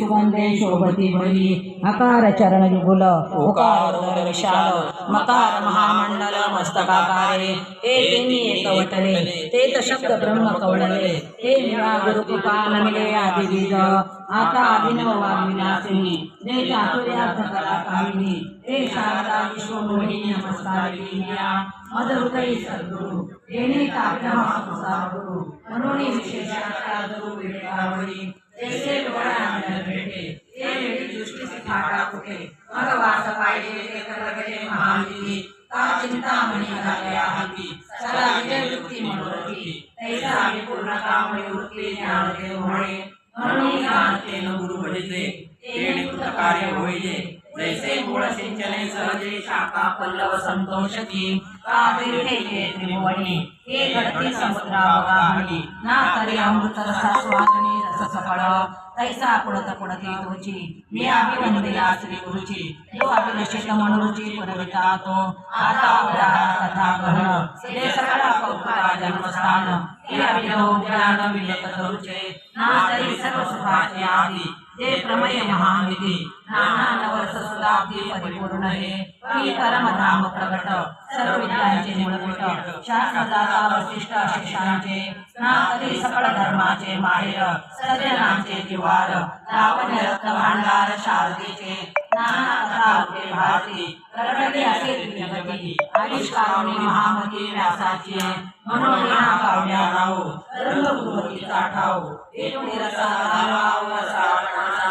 सुगंधे शोभती भरी आकार चरण युगुल उकार उदर विशाल मकार महामंडल मस्तकाकारे हे तिन्ही एकवटले तेत शब्द ब्रह्म कवळले हे निरा गुरुकृपा नमिले आदि बीज आता अभिनव वाग्विलासिनी हे चातुर्यार्थ कलाकारिणी हे शारदा विश्वमोहिनी नमस्कारिणी मधुहृदयी सद्गुरु येणे ताप्य महापुसागुरु मनोनी विशेषाचा गुरु विवेकावरी जैसे डोळ्यांना भेटे ते वेळी दृष्टी फाटा फुटे मग वास पाहिजे ते करगटे महाविधी का चिंतामणी झाल्या हवी सदा विजय वृत्ती मनोरथी तैसा विपूर्ण कामळी वृत्ती ज्ञानदेव म्हणे म्हणून ज्ञानते न गुरु भजते ते कृत कार्य होईले जैसे मूळ सिंचने सहजे शाखा पल्लव संतोषती का तीर्थे त्रिभुवनी हे घडती समुद्रावगाहनी ना तरी अमृत रसा स्वादनी रस सफळ तैसा पुढत पुढती तुझी मी अभिवंदिला श्री गुरुची जो अभिलषित मनोरुची पुरविता तो आता उदाहरण कथा गहन सिद्धे सकळा कौतुका जन्मस्थान हे अभिनव ज्ञान विवेक तरुचे ना तरी सर्व सुखाचे आदी जे प्रमेय महानिधी नाना नवरस सुदाब्दी परिपूर्ण हे की परमधाम प्रगट सर्व विद्यांचे मूळपीठ शास्त्रदाता वसिष्ठ शिष्यांचे ना तरी सकळ धर्माचे माहेर सज्जनांचे जिवार लावण्य रत्न भांडार शारदेचे नाना कथा होते भारती करडली असे दिव्यगती आविष्कारुणी महामती व्यासाची म्हणून या काव्या राहो रंग गुरुमतीचा ठाव एकूण रसाराव रसावणाचा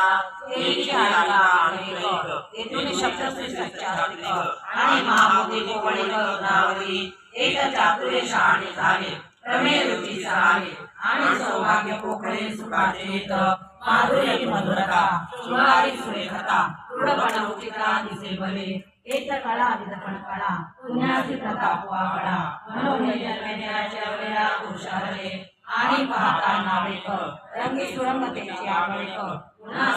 एकी आईला अनेक एकूण शब्द सच्चास्तिक आणि महामती कोवळी करुणावरी एक चातुर्य शहाणे झाले प्रमेय रुची झाले आणि सौभाग्य पोखळे सुखाचे हित माधुर्य मधुरता सुवारी सुरेखता दृढपणा उचिता दिसे भले एक कळा विदपण कळा पुण्याची प्रतापवा कळा म्हणून जन्मण्याच्या वेळा पुरुषारले आणि पाहता नावेक रंगी सुरंगतेची आवडेक पुन्हा